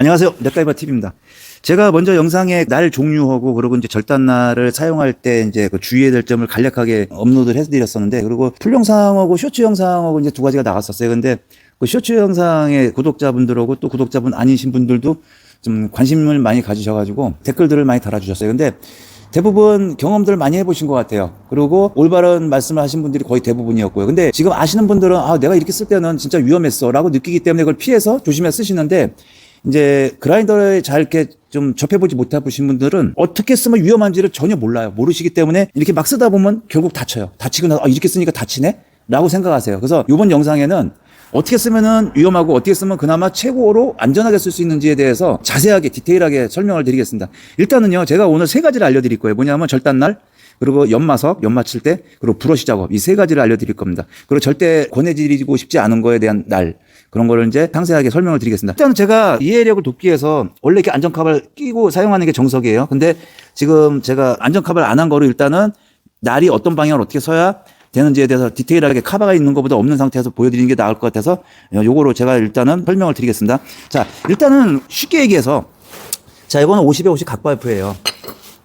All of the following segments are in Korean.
안녕하세요. 맥가이버 TV입니다. 제가 먼저 영상에 날 종류하고 그리고 이제 절단날을 사용할 때 이제 그 주의해야 될 점을 간략하게 업로드를 해드렸었는데, 그리고 풀 영상하고 쇼츠 영상하고 이제 두 가지가 나갔었어요. 근데 그 쇼츠 영상의 구독자분들하고 또 구독자분 아니신 분들도 좀 관심을 많이 가지셔가지고 댓글들을 많이 달아주셨어요. 근데 대부분 경험들 많이 해보신 것 같아요. 그리고 올바른 말씀을 하신 분들이 거의 대부분이었고요. 근데 지금 아시는 분들은 내가 이렇게 쓸 때는 진짜 위험했어 라고 느끼기 때문에 그걸 피해서 조심해 쓰시는데, 이제 그라인더를 잘 이렇게 좀 접해보지 못해보신 분들은 어떻게 쓰면 위험한지를 전혀 몰라요. 모르시기 때문에 이렇게 막 쓰다 보면 결국 다쳐요. 다치고 나서 이렇게 쓰니까 다치네? 라고 생각하세요. 그래서 이번 영상에는 어떻게 쓰면은 위험하고 어떻게 쓰면 그나마 최고로 안전하게 쓸 수 있는지에 대해서 자세하게 디테일하게 설명을 드리겠습니다. 일단은요, 제가 오늘 세 가지를 알려드릴 거예요. 뭐냐면 절단날, 그리고 연마석, 연마칠 때, 그리고 브러쉬 작업, 이 세 가지를 알려드릴 겁니다. 그리고 절대 권해드리고 싶지 않은 거에 대한 날, 그런 거를 이제 상세하게 설명을 드리겠습니다. 일단은 제가 이해력을 돕기 위해서 원래 이렇게 안전카바를 끼고 사용하는 게 정석이에요. 근데 지금 제가 안전카바를 안 한 거로 일단은 날이 어떤 방향으로 어떻게 서야 되는지에 대해서 디테일하게 카바가 있는 것보다 없는 상태에서 보여드리는 게 나을 것 같아서 요거로 제가 일단은 설명을 드리겠습니다. 자, 일단은 쉽게 얘기해서, 자, 이거는 50에 50 각파이프예요.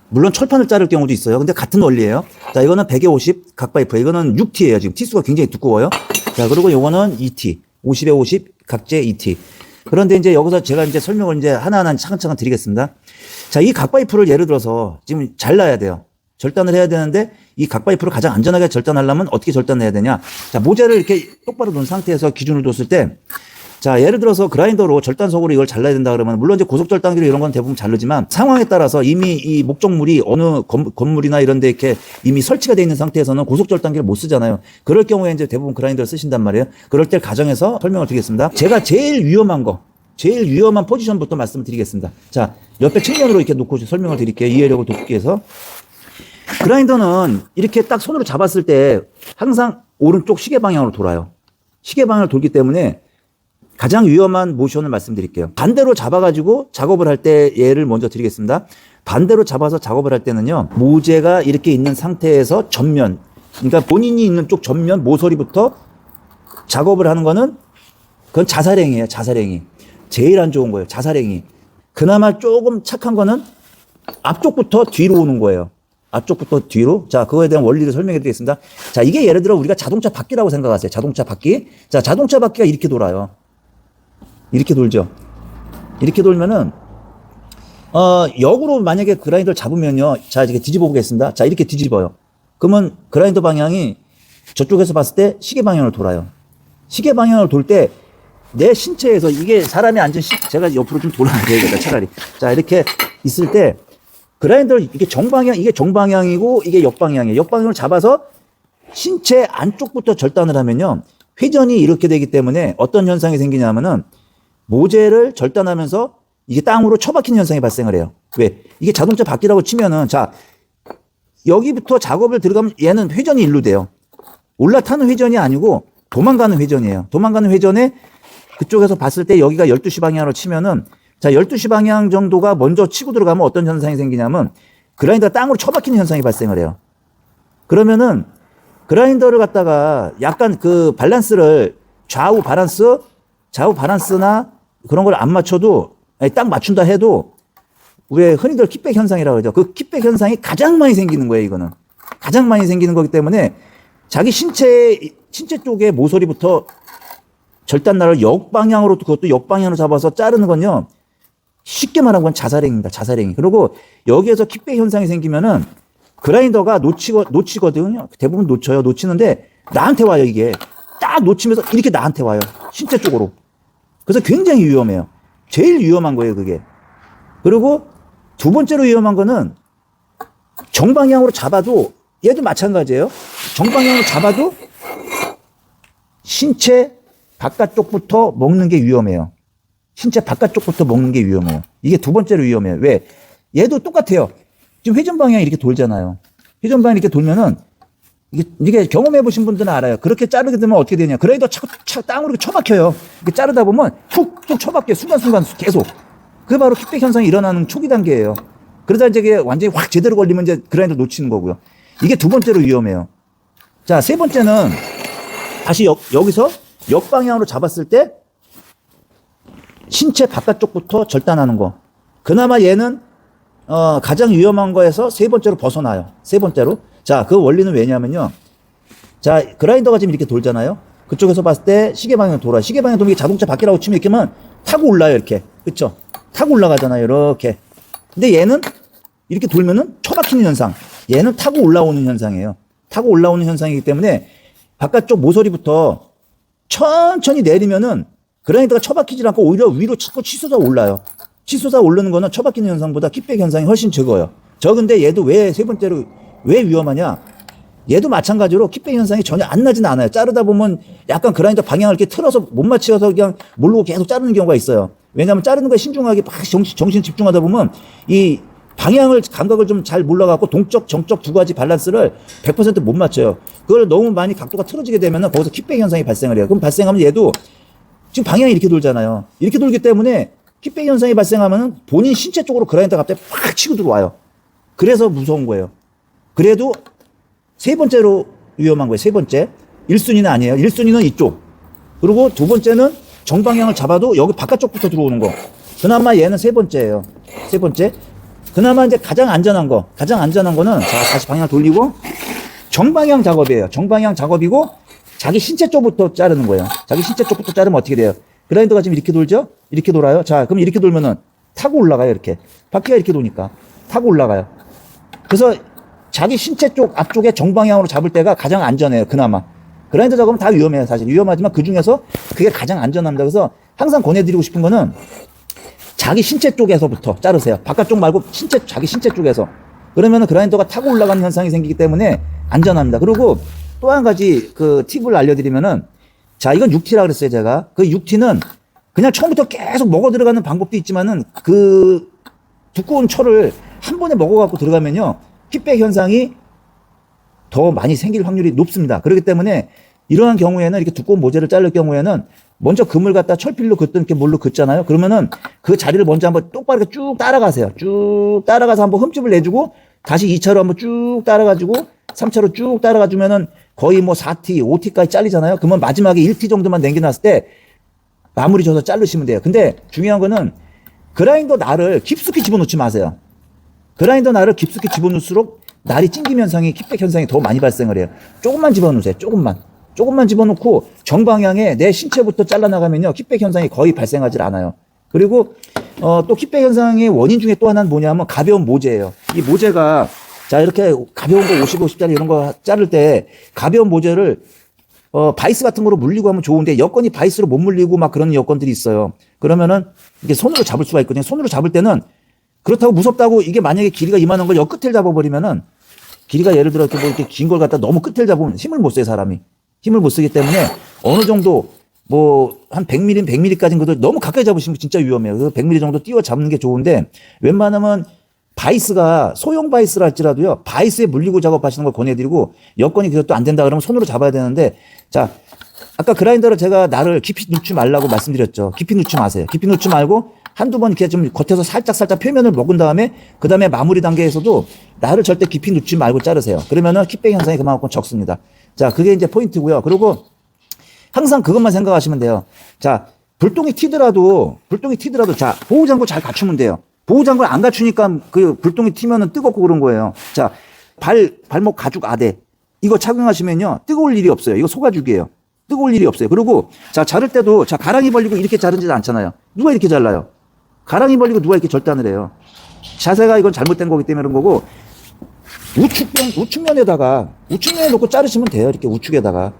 물론 철판을 자를 경우도 있어요. 근데 같은 원리예요. 자, 이거는 100에 50 각파이프. 이거는 6T예요. 지금 T수가 굉장히 두꺼워요. 자, 그리고 요거는 2T. 50에 50 각재 2T. 그런데 이제 여기서 제가 이제 설명을 이제 하나하나 차근차근 드리겠습니다. 자, 이 각파이프를 예를 들어서 지금 잘라야 돼요. 절단을 해야 되는데 이 각파이프를 가장 안전하게 절단하려면 어떻게 절단해야 되냐. 자, 모재를 이렇게 똑바로 놓은 상태에서 기준을 뒀을 때, 자, 예를 들어서 그라인더로 절단석으로 이걸 잘라야 된다 그러면, 물론 이제 고속절단기로 이런 건 대부분 자르지만 상황에 따라서 이미 이 목적물이 어느 건물이나 이런 데 이렇게 이미 설치가 되어 있는 상태에서는 고속절단기를 못 쓰잖아요. 그럴 경우에 이제 대부분 그라인더를 쓰신단 말이에요. 그럴 때 가정해서 설명을 드리겠습니다. 제가 제일 위험한 거, 제일 위험한 포지션부터 말씀을 드리겠습니다. 자, 옆에 측면으로 이렇게 놓고 설명을 드릴게요. 이해력을 돕기 위해서. 그라인더는 이렇게 딱 손으로 잡았을 때 항상 오른쪽 시계 방향으로 돌아요. 시계 방향을 돌기 때문에 가장 위험한 모션을 말씀드릴게요. 반대로 잡아가지고 작업을 할 때 예를 먼저 드리겠습니다. 반대로 잡아서 작업을 할 때는요, 모재가 이렇게 있는 상태에서 전면, 그러니까 본인이 있는 쪽 전면 모서리부터 작업을 하는 거는 그건 자살행위예요. 자살행위. 제일 안 좋은 거예요. 자살행위. 그나마 조금 착한 거는 앞쪽부터 뒤로 오는 거예요. 앞쪽부터 뒤로. 자, 그거에 대한 원리를 설명해 드리겠습니다. 자, 이게 예를 들어 우리가 자동차 바퀴라고 생각하세요. 자동차 바퀴. 자, 자동차 바퀴가 이렇게 돌아요. 이렇게 돌죠. 이렇게 돌면은, 역으로 만약에 그라인더를 잡으면요. 자, 이렇게 뒤집어 보겠습니다. 자, 이렇게 뒤집어요. 그러면 그라인더 방향이 저쪽에서 봤을 때 시계 방향으로 돌아요. 시계 방향으로 돌 때 내 신체에서, 이게 사람이 앉은 제가 옆으로 좀 돌아야 되겠다, 차라리. 자, 이렇게 있을 때 그라인더를 이게 이게 정방향이고 이게 역방향이에요. 역방향을 잡아서 신체 안쪽부터 절단을 하면요, 회전이 이렇게 되기 때문에 어떤 현상이 생기냐면은 모재를 절단하면서 이게 땅으로 처박히는 현상이 발생을 해요. 왜? 이게 자동차 바퀴라고 치면은, 자, 여기부터 작업을 들어가면 얘는 회전이 일로 돼요. 올라타는 회전이 아니고 도망가는 회전이에요. 도망가는 회전에 그쪽에서 봤을 때 여기가 12시 방향으로 치면은, 자, 12시 방향 정도가 먼저 치고 들어가면 어떤 현상이 생기냐면 그라인더가 땅으로 처박히는 현상이 발생을 해요. 그러면은 그라인더를 갖다가 약간 그 밸런스를 좌우 바란스나 그런 걸 안 맞춰도, 아니, 딱 맞춘다 해도 왜 흔히들 킥백 현상이라고 그러죠. 그 킥백 현상이 가장 많이 생기는 거예요. 이거는 가장 많이 생기는 거기 때문에 자기 신체 쪽의 모서리부터 절단날을 역방향으로, 그것도 역방향으로 잡아서 자르는 건요, 쉽게 말하면 건 자살행위입니다. 자살행위. 그리고 여기에서 킥백 현상이 생기면은 그라인더가 놓치거든요. 대부분 놓쳐요. 놓치는데 나한테 와요. 이게 딱 놓치면서 이렇게 나한테 와요. 신체 쪽으로. 그래서 굉장히 위험해요. 제일 위험한 거예요, 그게. 그리고 두 번째로 위험한 거는 정방향으로 잡아도, 얘도 마찬가지예요. 정방향으로 잡아도 신체 바깥쪽부터 먹는 게 위험해요. 신체 바깥쪽부터 먹는 게 위험해요. 이게 두 번째로 위험해요. 왜? 얘도 똑같아요. 지금 회전 방향이 이렇게 돌잖아요. 회전 방향이 이렇게 돌면은, 이게 경험해 보신 분들은 알아요. 그렇게 자르게 되면 어떻게 되냐. 그래도 땅으로 처박혀요. 이렇게 자르다 보면 툭툭 처박혀요. 순간순간 계속. 그게 바로 킥백 현상이 일어나는 초기 단계예요. 그러다 이제 완전히 확 제대로 걸리면 이제 그라인더 놓치는 거고요. 이게 두 번째로 위험해요. 자, 세 번째는 다시 여기서 역방향으로 잡았을 때 신체 바깥쪽부터 절단하는 거. 그나마 얘는 가장 위험한 거에서 세 번째로 벗어나요. 세 번째로. 자, 그 원리는 왜냐면요. 자, 그라인더가 지금 이렇게 돌잖아요. 그쪽에서 봤을 때 시계 방향 돌아요. 시계 방향 돌면 자동차 바퀴라고 치면 이렇게만 타고 올라요. 이렇게. 그쵸? 타고 올라가잖아요. 이렇게. 근데 얘는 이렇게 돌면은 처박히는 현상. 얘는 타고 올라오는 현상이에요. 타고 올라오는 현상이기 때문에 바깥쪽 모서리부터 천천히 내리면은 그라인더가 처박히지 않고 오히려 위로 자꾸 치솟아 올라요. 치솟아 오르는 거는 처박히는 현상보다 킥백 현상이 훨씬 적어요. 적은데 얘도 왜 세 번째로 왜 위험하냐? 얘도 마찬가지로 킥백 현상이 전혀 안 나지는 않아요. 자르다 보면 약간 그라인더 방향을 이렇게 틀어서 못 맞춰서 그냥 모르고 계속 자르는 경우가 있어요. 왜냐하면 자르는 거에 신중하게 막 정신 집중하다 보면 이 방향을 감각을 좀 잘 몰라갖고 동적 정적 두 가지 밸런스를 100% 못 맞춰요. 그걸 너무 많이 각도가 틀어지게 되면은 거기서 킥백 현상이 발생을 해요. 그럼 발생하면 얘도 지금 방향이 이렇게 돌잖아요. 이렇게 돌기 때문에 킥백 현상이 발생하면은 본인 신체 쪽으로 그라인더가 갑자기 팍 치고 들어와요. 그래서 무서운 거예요. 그래도 세 번째로 위험한 거예요. 세 번째. 1순위는 아니에요. 1순위는 이쪽. 그리고 두 번째는 정방향을 잡아도 여기 바깥쪽부터 들어오는 거. 그나마 얘는 세 번째예요. 세 번째. 그나마 이제 가장 안전한 거는 자, 다시 방향 돌리고 정방향 작업이에요. 정방향 작업이고 자기 신체 쪽부터 자르는 거예요. 자기 신체 쪽부터 자르면 어떻게 돼요? 그라인더가 지금 이렇게 돌죠? 이렇게 돌아요. 자, 그럼 이렇게 돌면은 타고 올라가요. 이렇게. 바퀴가 이렇게 도니까 타고 올라가요. 그래서 자기 신체 쪽 앞쪽에 정방향으로 잡을 때가 가장 안전해요. 그나마. 그라인더 작업은 다 위험해요. 사실 위험하지만 그 중에서 그게 가장 안전합니다. 그래서 항상 권해드리고 싶은 거는 자기 신체 쪽에서부터 자르세요. 바깥쪽 말고 자기 신체 쪽에서. 그러면은 그라인더가 타고 올라가는 현상이 생기기 때문에 안전합니다. 그리고 또 한 가지 그 팁을 알려드리면은 자, 이건 6T라 그랬어요. 제가. 그 6T는 그냥 처음부터 계속 먹어 들어가는 방법도 있지만은 그 두꺼운 철을 한 번에 먹어갖고 들어가면요. 킥백 현상이 더 많이 생길 확률이 높습니다. 그렇기 때문에 이러한 경우에는 이렇게 두꺼운 모재를 자를 경우에는 먼저 금을 갖다 철필로 긋든 이렇게 뭘로 긋잖아요. 그러면은 그 자리를 먼저 한번 똑바르게 쭉 따라가세요. 쭉 따라가서 한번 흠집을 내주고 다시 2차로 한번 쭉 따라가지고 3차로 쭉 따라가주면은 거의 뭐 4T, 5T까지 잘리잖아요. 그러면 마지막에 1T 정도만 남겨놨을 때 마무리 져서 자르시면 돼요. 근데 중요한 거는 그라인더 날을 깊숙이 집어넣지 마세요. 그라인더 날을 깊숙이 집어넣을수록 날이 찡김 현상이 킥백 현상이 더 많이 발생을 해요. 조금만 집어넣으세요. 조금만 집어넣고 정방향에 내 신체부터 잘라나가면요. 킥백 현상이 거의 발생하지 않아요. 그리고 또 킥백 현상의 원인 중에 또 하나는 뭐냐면 가벼운 모재예요. 이 모재가 자 이렇게 가벼운 거 50, 50짜리 이런 거 자를 때 가벼운 모재를 바이스 같은 거로 물리고 하면 좋은데 여건이 바이스로 못 물리고 막 그런 여건들이 있어요. 그러면은 이게 손으로 잡을 수가 있거든요. 손으로 잡을 때는 그렇다고 무섭다고 이게 만약에 길이가 이만한 걸 여 끝을 잡아버리면은 길이가 예를 들어 뭐 이렇게 긴 걸 갖다 너무 끝을 잡으면 힘을 못 써요, 사람이. 힘을 못 쓰기 때문에 어느 정도 뭐 한 100mm, 100mm까지는 것도 너무 가까이 잡으시면 진짜 위험해요. 그래서 100mm 정도 띄워 잡는 게 좋은데 웬만하면 바이스가 소형 바이스라 할지라도요. 바이스에 물리고 작업하시는 걸 권해드리고 여건이 그것도 안 된다 그러면 손으로 잡아야 되는데 자 아까 그라인더를 제가 날을 깊이 넣지 말라고 말씀드렸죠. 깊이 넣지 마세요. 깊이 넣지 말고 한두 번 이렇게 좀 겉에서 살짝 표면을 먹은 다음에 그 다음에 마무리 단계에서도 날을 절대 깊이 넣지 말고 자르세요. 그러면은 킥백 현상이 그만큼 적습니다. 자, 그게 이제 포인트고요. 그리고 항상 그것만 생각하시면 돼요. 자, 불똥이 튀더라도 자, 보호장구 잘 갖추면 돼요. 보호장구를 안 갖추니까 그 불똥이 튀면은 뜨겁고 그런 거예요. 자, 발목 가죽 아대. 이거 착용하시면요. 뜨거울 일이 없어요. 이거 소가죽이에요. 뜨거울 일이 없어요. 그리고 자, 자를 때도 자, 가랑이 벌리고 이렇게 자르지 않잖아요. 누가 이렇게 잘라요? 가랑이 벌리고 누가 이렇게 절단을 해요? 자세가 이건 잘못된 거기 때문에 그런 거고 우측면에 놓고 자르시면 돼요. 이렇게 우측에다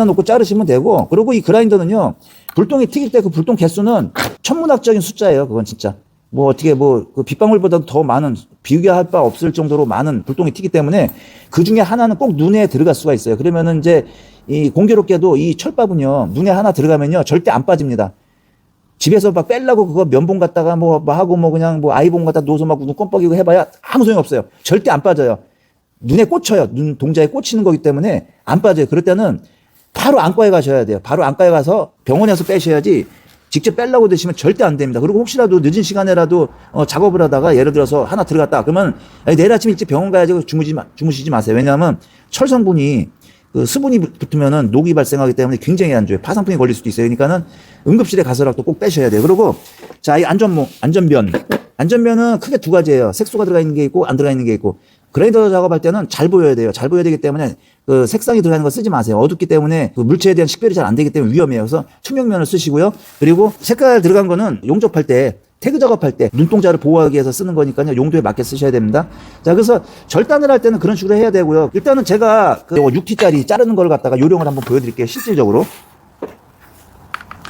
놓고 자르시면 되고 그리고 이 그라인더는요. 불똥이 튀길 때 그 불똥 개수는 천문학적인 숫자예요. 그건 진짜. 뭐 어떻게 그 빗방울보다 더 많은 비교할 바 없을 정도로 많은 불똥이 튀기 때문에 그 중에 하나는 꼭 눈에 들어갈 수가 있어요. 그러면은 이제 이 공교롭게도 이 철밥은요. 눈에 하나 들어가면요. 절대 안 빠집니다. 집에서 막 뺄라고 그거 면봉 갖다가 뭐 하고 뭐 그냥 뭐 아이봉 갖다 놓아서 막 눈 껌뻑이고 해봐야 아무 소용 없어요. 절대 안 빠져요. 눈에 꽂혀요. 눈 동자에 꽂히는 거기 때문에 안 빠져요. 그럴 때는 바로 안과에 가셔야 돼요. 바로 안과에 가서 병원에서 빼셔야지 직접 빼려고 드시면 절대 안 됩니다. 그리고 혹시라도 늦은 시간에라도 작업을 하다가 예를 들어서 하나 들어갔다 그러면 내일 아침 일찍 병원 가야지 주무시지 마세요. 왜냐하면 철 성분이 그 수분이 붙으면은 녹이 발생하기 때문에 굉장히 안 좋아요. 파상풍이 걸릴 수도 있어요. 그러니까는 응급실에 가서라도 꼭 빼셔야 돼요. 그리고 자, 이 안전면은 크게 두 가지예요. 색소가 들어가 있는 게 있고 안 들어가 있는 게 있고. 그라인더 작업할 때는 잘 보여야 돼요. 잘 보여야 되기 때문에 그 색상이 들어가 있는 거 쓰지 마세요. 어둡기 때문에 그 물체에 대한 식별이 잘 안 되기 때문에 위험해요. 그래서 투명면을 쓰시고요. 그리고 색깔 들어간 거는 용접할 때 태그 작업할 때 눈동자를 보호하기 위해서 쓰는 거니까요. 용도에 맞게 쓰셔야 됩니다. 자, 그래서 절단을 할 때는 그런 식으로 해야 되고요. 일단은 제가 그 6T짜리 자르는 걸 갖다가 요령을 한번 보여드릴게요. 실질적으로.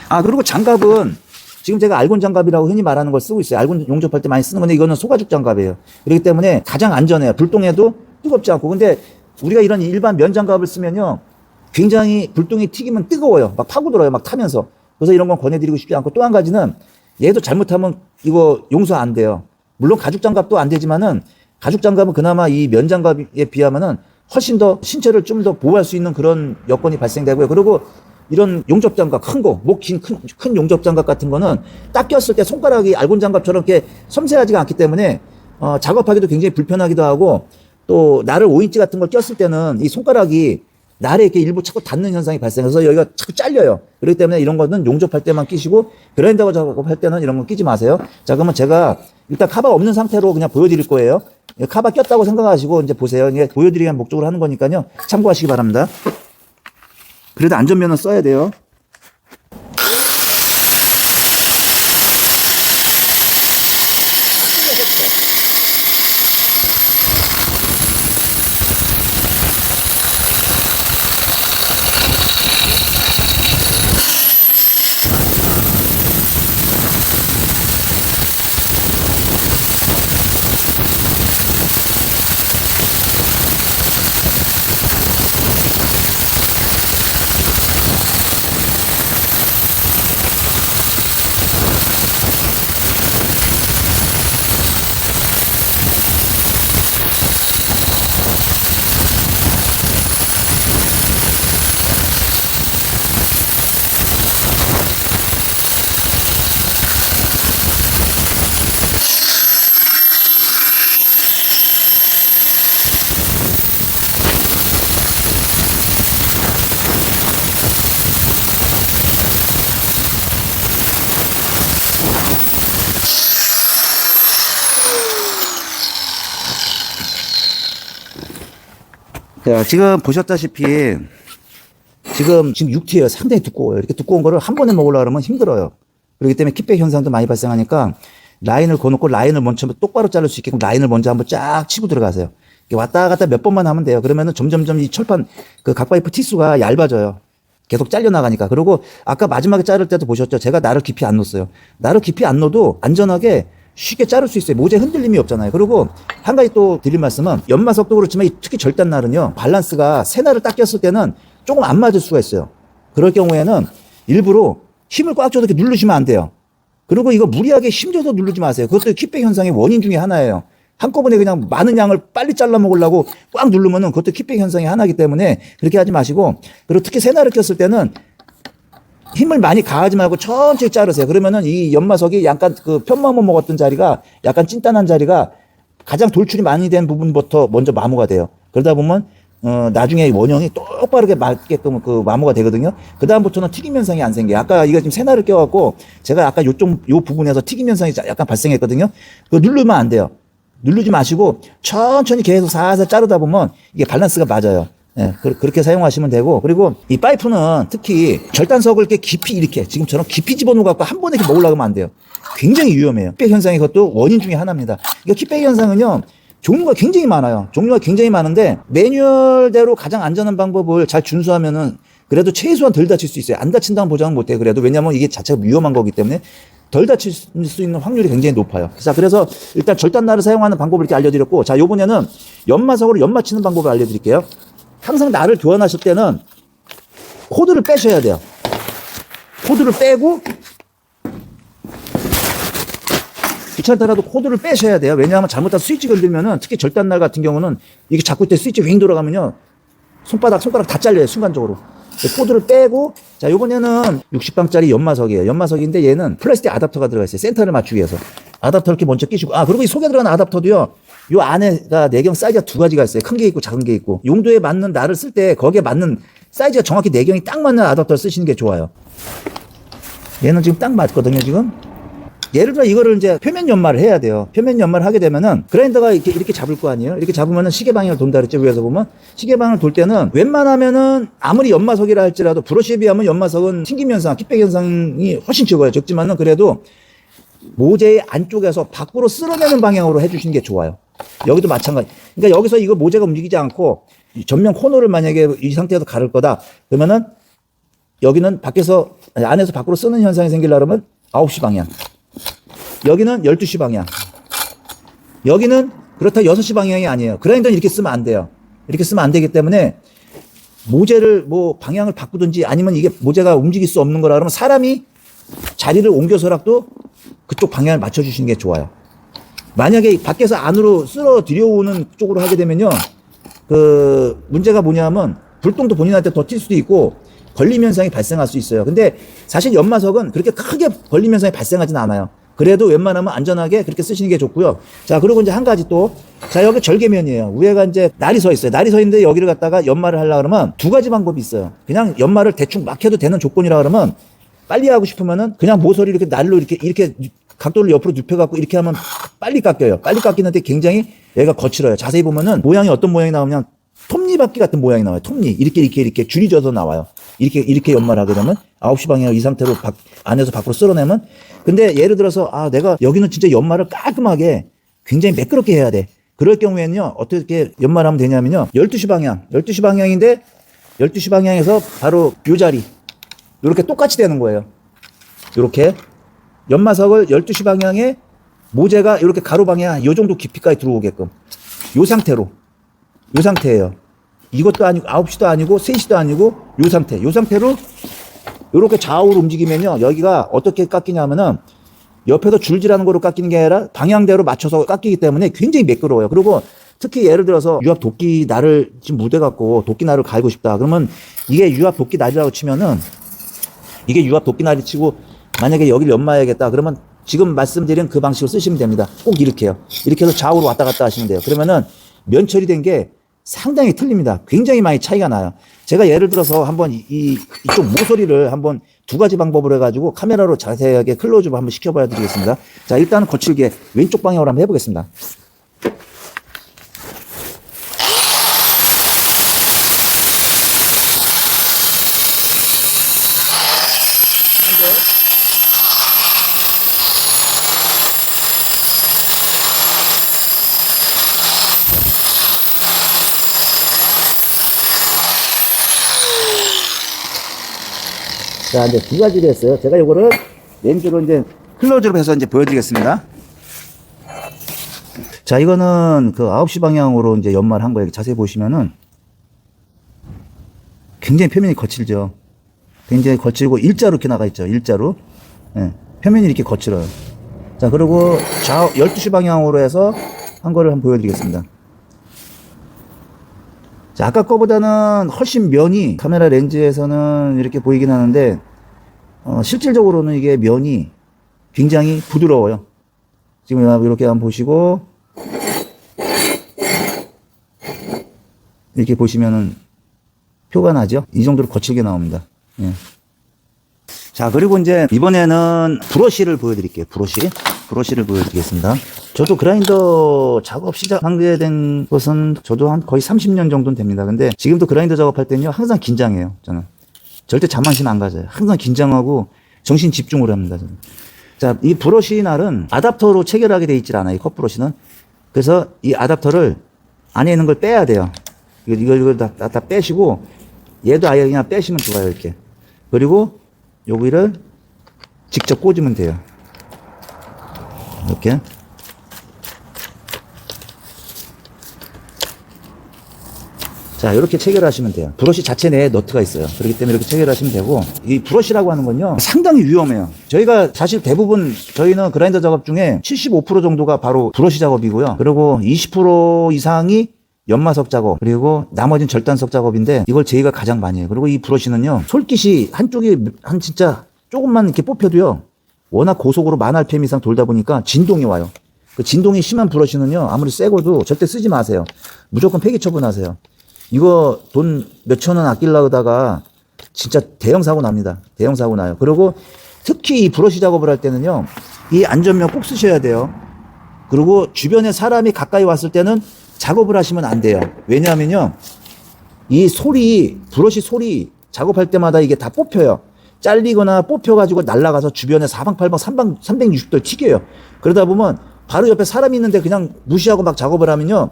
아, 그리고 장갑은 지금 제가 알곤 장갑이라고 흔히 말하는 걸 쓰고 있어요. 알곤 용접할 때 많이 쓰는 건데 이거는 소가죽 장갑이에요. 그렇기 때문에 가장 안전해요. 불똥에도 뜨겁지 않고. 근데 우리가 이런 일반 면 장갑을 쓰면요. 굉장히 불똥이 튀기면 뜨거워요. 막 파고들어요. 막 타면서. 그래서 이런 건 권해드리고 싶지 않고 또 한 가지는 얘도 잘못하면 이거 용서 안 돼요. 물론 가죽 장갑도 안 되지만은 가죽 장갑은 그나마 이 면 장갑에 비하면은 훨씬 더 신체를 좀 더 보호할 수 있는 그런 여건이 발생되고요. 그리고 이런 용접 장갑 큰 거, 목 긴 큰 용접 장갑 같은 거는 딱 꼈을 때 손가락이 알곤 장갑처럼 이렇게 섬세하지가 않기 때문에 작업하기도 굉장히 불편하기도 하고 또 나를 5인치 같은 걸 꼈을 때는 이 손가락이 날에 이렇게 일부 자꾸 닿는 현상이 발생해서 여기가 자꾸 잘려요. 그렇기 때문에 이런 거는 용접할 때만 끼시고 그라인더 작업할 때는 이런 거 끼지 마세요. 자, 그러면 제가 일단 카바 없는 상태로 그냥 보여드릴 거예요. 카바 꼈다고 생각하시고 이제 보세요. 이게 보여드리기 위한 목적으로 하는 거니까요. 참고하시기 바랍니다. 그래도 안전면은 써야 돼요. 자, 지금 보셨다시피 지금 6T예요. 상당히 두꺼워요. 이렇게 두꺼운 거를 한 번에 먹으려고 그러면 힘들어요. 그렇기 때문에 킥백 현상도 많이 발생하니까 라인을 거놓고 라인을 먼저 똑바로 자를 수 있게끔 라인을 먼저 한번 쫙 치고 들어가세요. 왔다 갔다 몇 번만 하면 돼요. 그러면은 점점점 이 철판 그 각파이프 티수가 얇아져요. 계속 잘려나가니까. 그리고 아까 마지막에 자를 때도 보셨죠? 제가 나를 깊이 안 넣었어요. 나를 깊이 안 넣어도 안전하게 쉽게 자를 수 있어요. 모재 흔들림이 없잖아요. 그리고 한 가지 또 드릴 말씀은 연마석도 그렇지만 특히 절단날은요. 밸런스가 새 날을 딱 꼈을 때는 조금 안 맞을 수가 있어요. 그럴 경우에는 일부러 힘을 꽉 줘서 이렇게 누르시면 안 돼요. 그리고 이거 무리하게 힘줘서 누르지 마세요. 그것도 킥백 현상의 원인 중에 하나예요. 한꺼번에 그냥 많은 양을 빨리 잘라 먹으려고 꽉 누르면은 그것도 킥백 현상의 하나이기 때문에 그렇게 하지 마시고, 그리고 특히 새 날을 꼈을 때는 힘을 많이 가하지 말고 천천히 자르세요. 그러면은 이 연마석이 약간 그 편마모 먹었던 자리가 약간 찐단한 자리가 가장 돌출이 많이 된 부분부터 먼저 마모가 돼요. 그러다 보면 나중에 원형이 똑바르게 맞게끔 그 마모가 되거든요. 그 다음부터는 튀김 현상이 안 생겨요. 아까 이거 지금 새 날을 껴갖고 제가 아까 요 부분에서 튀김 현상이 약간 발생했거든요. 그거 누르면 안 돼요. 누르지 마시고 천천히 계속 살살 자르다 보면 이게 밸런스가 맞아요. 예, 그렇게 사용하시면 되고, 그리고 이 파이프는 특히 절단석을 이렇게 깊이 이렇게 지금처럼 깊이 집어넣어 갖고 한 번에 이렇게 먹으려고 하면 안 돼요. 굉장히 위험해요. 킥백 현상이 그것도 원인 중에 하나입니다. 이거 킥백 현상은요, 종류가 굉장히 많아요. 종류가 굉장히 많은데 매뉴얼대로 가장 안전한 방법을 잘 준수하면은 그래도 최소한 덜 다칠 수 있어요. 안 다친다는 보장은 못 해요. 그래도 왜냐하면 이게 자체가 위험한 거기 때문에 덜 다칠 수 있는 확률이 굉장히 높아요. 자, 그래서 일단 절단날을 사용하는 방법을 이렇게 알려드렸고, 자, 요번에는 연마석으로 연마 치는 방법을 알려드릴게요. 항상 날을 교환하실 때는 코드를 빼셔야 돼요. 코드를 빼고, 귀찮더라도 코드를 빼셔야 돼요. 왜냐하면 잘못한 스위치 건들면은, 특히 절단날 같은 경우는 이게 잡고 있을 때 스위치 윙 돌아가면요, 손가락 다 잘려요, 순간적으로. 코드를 빼고, 자, 요번에는 60방짜리 연마석이에요. 연마석인데 얘는 플라스틱 아답터가 들어가 있어요. 센터를 맞추기 위해서. 아답터 이렇게 먼저 끼시고, 그리고 이 속에 들어가는 아답터도요, 요 안에가 내경 사이즈가 두 가지가 있어요. 큰 게 있고 작은 게 있고. 용도에 맞는 날을 쓸 때 거기에 맞는 사이즈가 정확히 내경이 딱 맞는 아답터를 쓰시는 게 좋아요. 얘는 지금 딱 맞거든요, 지금. 예를 들어 이거를 이제 표면 연마를 해야 돼요. 표면 연마를 하게 되면은 그라인더가 이렇게 잡을 거 아니에요. 이렇게 잡으면은 시계 방향을 돈다 그랬죠. 위에서 보면 시계 방향을 돌 때는 웬만하면은 아무리 연마석이라 할지라도 브러쉬에 비하면 연마석은 튕김 현상, 킥백 현상이 훨씬 적지만은 그래도 모재의 안쪽에서 밖으로 쓸어내는 방향으로 해주시는 게 좋아요. 여기도 마찬가지. 그러니까 여기서 이거 모재가 움직이지 않고 전면 코너를 만약에 이 상태에서 가를 거다 그러면은 여기는 밖에서 안에서 밖으로 쓰는 현상이 생기려면 9시 방향. 여기는 12시 방향. 여기는 그렇다 6시 방향이 아니에요. 그라인더는 이렇게 쓰면 안 돼요. 이렇게 쓰면 안 되기 때문에 모재를 뭐 방향을 바꾸든지 아니면 이게 모재가 움직일 수 없는 거라 그러면 사람이 자리를 옮겨서라도 그쪽 방향을 맞춰주시는 게 좋아요. 만약에 밖에서 안으로 쓸어 들여오는 쪽으로 하게 되면요. 그 문제가 뭐냐면 불똥도 본인한테 더 튈 수도 있고 걸림 현상이 발생할 수 있어요. 근데 사실 연마석은 그렇게 크게 걸림 현상이 발생하진 않아요. 그래도 웬만하면 안전하게 그렇게 쓰시는 게 좋고요. 자, 그리고 이제 한 가지 또. 자, 여기 절개면이에요. 위에가 이제 날이 서 있어요. 날이 서 있는데 여기를 갖다가 연마를 하려고 그러면 두 가지 방법이 있어요. 그냥 연마를 대충 막 해도 되는 조건이라 그러면 빨리 하고 싶으면은 그냥 모서리 이렇게 날로 이렇게 각도를 옆으로 눕혀갖고 이렇게 하면 빨리 깎여요. 빨리 깎이는데 굉장히 얘가 거칠어요. 자세히 보면은 모양이 어떤 모양이 나오냐면 톱니바퀴 같은 모양이 나와요. 톱니. 이렇게 줄이 져서 나와요. 이렇게 연마를 하게 되면 9시 방향을 이 상태로 안에서 밖으로 쓸어내면 근데 예를 들어서 내가 여기는 진짜 연마를 깔끔하게 굉장히 매끄럽게 해야 돼. 그럴 경우에는요. 어떻게 연마를 하면 되냐면요. 12시 방향. 12시 방향인데 12시 방향에서 바로 요 자리. 요렇게 똑같이 되는 거예요. 요렇게 연마석을 12시 방향에 모재가 이렇게 가로 방향 요 정도 깊이까지 들어오게끔 요 상태로 요 상태예요. 이것도 아니고 9시도 아니고 3시도 아니고 요 상태로 이렇게 좌우로 움직이면요. 여기가 어떻게 깎이냐면은 옆에서 줄질하는 거로 깎이는 게 아니라 방향대로 맞춰서 깎이기 때문에 굉장히 매끄러워요. 그리고 특히 예를 들어서 유압 도끼 날을 지금 묻어갖고 도끼 날을 갈고 싶다. 그러면 이게 유압 도끼 날이라고 치면은 이게 유압 도끼 날이 치고 만약에 여기를 연마해야겠다. 그러면 지금 말씀드린 그 방식으로 쓰시면 됩니다. 꼭 이렇게요. 이렇게 해서 좌우로 왔다 갔다 하시면 돼요. 그러면은 면 처리된 게 상당히 틀립니다. 굉장히 많이 차이가 나요. 제가 예를 들어서 한번 이쪽 모서리를 한번 두 가지 방법으로 해가지고 카메라로 자세하게 클로즈업 한번 시켜봐야 드리겠습니다. 자, 일단은 거칠게 왼쪽 방향으로 한번 해보겠습니다. 자, 이제 두 가지를 했어요. 제가 요거를 렌즈로 이제 클로즈업 해서 이제 보여드리겠습니다. 자, 이거는 그 9시 방향으로 이제 연마를 한 거예요. 자세히 보시면은 굉장히 표면이 거칠죠. 굉장히 거칠고 일자로 이렇게 나가 있죠. 일자로. 예, 표면이 이렇게 거칠어요. 자, 그리고 좌우 12시 방향으로 해서 한 거를 한번 보여드리겠습니다. 자, 아까 거보다는 훨씬 면이 카메라 렌즈에서는 이렇게 보이긴 하는데 실질적으로는 이게 면이 굉장히 부드러워요. 지금 이렇게 한번 보시고 이렇게 보시면은 표가 나죠? 이 정도로 거칠게 나옵니다. 예. 자, 그리고 이제 이번에는 브러쉬를 보여드릴게요. 브러쉬를 보여드리겠습니다. 저도 그라인더 작업 시작하게 된 것은 저도 한 거의 30년 정도는 됩니다. 근데 지금도 그라인더 작업할 때는요, 항상 긴장해요. 저는 절대 자만심 안 가져요. 항상 긴장하고 정신 집중을 합니다. 저는. 자, 이 브러쉬 날은 아답터로 체결하게 돼 있질 않아요. 이 컷 브러쉬는. 그래서 이 아답터를 안에 있는 걸 빼야 돼요. 이걸 다 빼시고 얘도 아예 그냥 빼시면 좋아요. 이렇게. 그리고 여기를 직접 꽂으면 돼요. 이렇게. 자, 이렇게 체결하시면 돼요. 브러쉬 자체 내에 너트가 있어요. 그렇기 때문에 이렇게 체결하시면 되고, 이 브러쉬라고 하는 건요, 상당히 위험해요. 저희가 사실 대부분 저희는 그라인더 작업 중에 75% 정도가 바로 브러쉬 작업이고요. 그리고 20% 이상이 연마석 작업, 그리고 나머지는 절단석 작업인데 이걸 저희가 가장 많이 해요. 그리고 이 브러쉬는요, 솔깃이 한쪽이 진짜 조금만 이렇게 뽑혀도요, 워낙 고속으로 만 RPM 이상 돌다 보니까 진동이 와요. 그 진동이 심한 브러쉬는요, 아무리 새고도 절대 쓰지 마세요. 무조건 폐기 처분하세요. 이거 돈 몇천 원 아끼려다가 진짜 대형 사고 납니다. 대형 사고 나요. 그리고 특히 이 브러쉬 작업을 할 때는요, 이 안전면 꼭 쓰셔야 돼요. 그리고 주변에 사람이 가까이 왔을 때는 작업을 하시면 안 돼요. 왜냐하면요, 이 소리, 브러쉬 소리 작업할 때마다 이게 다 뽑혀요. 잘리거나 뽑혀가지고 날아가서 주변에 사방팔방 360도 튀겨요. 그러다 보면 바로 옆에 사람이 있는데 그냥 무시하고 막 작업을 하면요,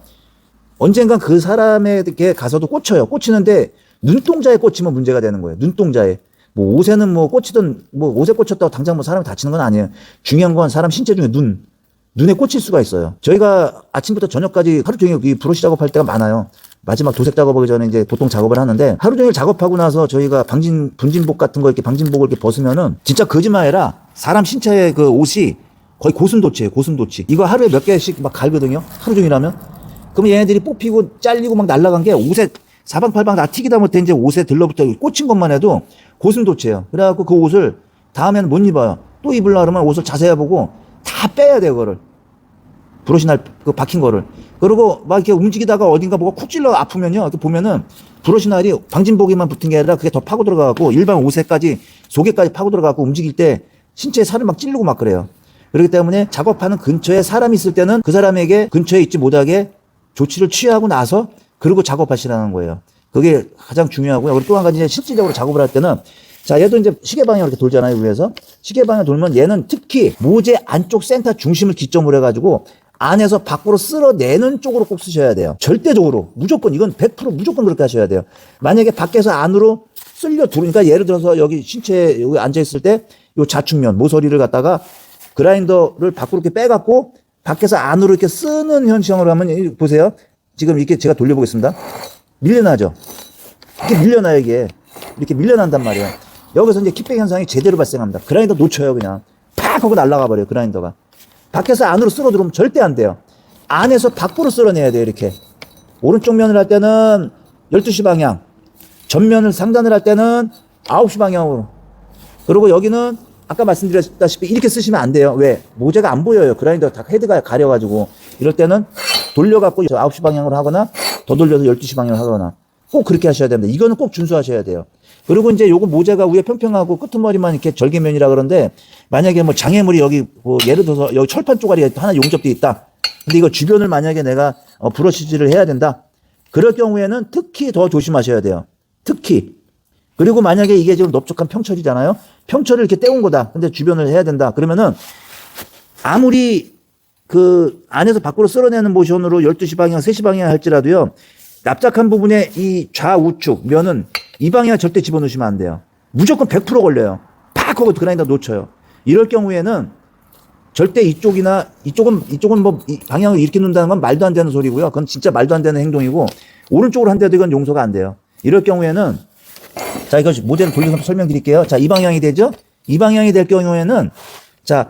언젠간 그 사람에게 가서도 꽂혀요. 꽂히는데 눈동자에 꽂히면 문제가 되는 거예요. 눈동자에. 뭐 옷에는 뭐 꽂히든 뭐 옷에 꽂혔다고 당장 뭐 사람이 다치는 건 아니에요. 중요한 건 사람 신체 중에 눈에 꽂힐 수가 있어요. 저희가 아침부터 저녁까지 하루 종일 이 브러쉬 작업할 때가 많아요. 마지막 도색 작업하기 전에 이제 보통 작업을 하는데, 하루 종일 작업하고 나서 저희가 분진복 같은 거 이렇게 방진복을 이렇게 벗으면은 진짜 거짓말 아니라 사람 신체의 그 옷이 거의 고슴도치예요. 고슴도치. 이거 하루에 몇 개씩 막 갈거든요. 하루 종일 하면. 그럼 얘네들이 뽑히고 잘리고 막 날아간 게 옷에 사방팔방 다 튀기다 못해 이제 옷에 들러붙어 꽂힌 것만 해도 고슴도치예요. 그래갖고 그 옷을 다음에는 못 입어요. 또 입으려고 그러면 옷을 자세히 보고 다 빼야 돼요, 그거를. 브러쉬 그 박힌 거를. 그리고 막 이렇게 움직이다가 어딘가 뭐가 쿡 찔러 아프면요, 이렇게 보면은 브러쉬 날이 방진복에만 붙은 게 아니라 그게 더 파고 들어가고 일반 옷에까지, 속에까지 파고 들어가고 움직일 때 신체에 살을 막 찌르고 막 그래요. 그렇기 때문에 작업하는 근처에 사람이 있을 때는 그 사람에게 근처에 있지 못하게 조치를 취하고 나서 그리고 작업하시라는 거예요. 그게 가장 중요하고요. 그리고 또 한 가지 이제 실질적으로 작업을 할 때는, 자, 얘도 이제 시계 방향으로 이렇게 돌잖아요, 위에서. 시계 방향 돌면 얘는 특히 모재 안쪽 센터 중심을 기점으로 해가지고 안에서 밖으로 쓸어내는 쪽으로 꼭 쓰셔야 돼요. 절대적으로. 무조건, 이건 100% 무조건 그렇게 하셔야 돼요. 만약에 밖에서 안으로 쓸려 들어오니까, 예를 들어서 여기 신체에 여기 앉아있을 때 요 좌측면, 모서리를 갖다가 그라인더를 밖으로 이렇게 빼갖고 밖에서 안으로 이렇게 쓰는 현상으로 하면, 보세요. 지금 이렇게 제가 돌려보겠습니다. 밀려나죠? 이렇게 밀려나요, 이게. 이렇게 밀려난단 말이에요. 여기서 이제 킥백 현상이 제대로 발생합니다. 그라인더 놓쳐요, 그냥. 팍 하고 날아가 버려요, 그라인더가. 밖에서 안으로 쓸어 들어오면 절대 안 돼요. 안에서 밖으로 쓸어내야 돼요, 이렇게. 오른쪽 면을 할 때는 12시 방향. 전면을 상단을 할 때는 9시 방향으로. 그리고 여기는 아까 말씀드렸다시피 이렇게 쓰시면 안 돼요. 왜? 모재가 안 보여요. 그라인더 다 헤드가 가려가지고. 이럴 때는 돌려갖고 9시 방향으로 하거나 더 돌려서 12시 방향으로 하거나 꼭 그렇게 하셔야 됩니다. 이거는 꼭 준수하셔야 돼요. 그리고 이제 요거 모재가 위에 평평하고 끄트머리만 이렇게 절개면이라 그러는데, 만약에 뭐 장애물이 여기 뭐 예를 들어서 여기 철판 쪼가리가 하나 용접되어 있다. 근데 이거 주변을 만약에 내가 브러쉬질을 해야 된다. 그럴 경우에는 특히 더 조심하셔야 돼요. 특히. 그리고 만약에 이게 지금 넓적한 평철이잖아요. 평철을 이렇게 떼운 거다. 근데 주변을 해야 된다. 그러면은 아무리 그 안에서 밖으로 쓸어내는 모션으로 12시 방향, 3시 방향 할지라도요, 납작한 부분에 이 좌우측 면은 이 방향 절대 집어넣으시면 안 돼요. 무조건 100% 걸려요. 팍 하고 그라인더 놓쳐요. 이럴 경우에는 절대 이쪽은 뭐 방향을 이렇게 놓는다는 건 말도 안 되는 소리고요. 그건 진짜 말도 안 되는 행동이고, 오른쪽으로 한데도 이건 용서가 안 돼요. 이럴 경우에는, 자, 이거 모델을 돌려서 설명드릴게요. 자, 이 방향이 되죠? 이 방향이 될 경우에는, 자,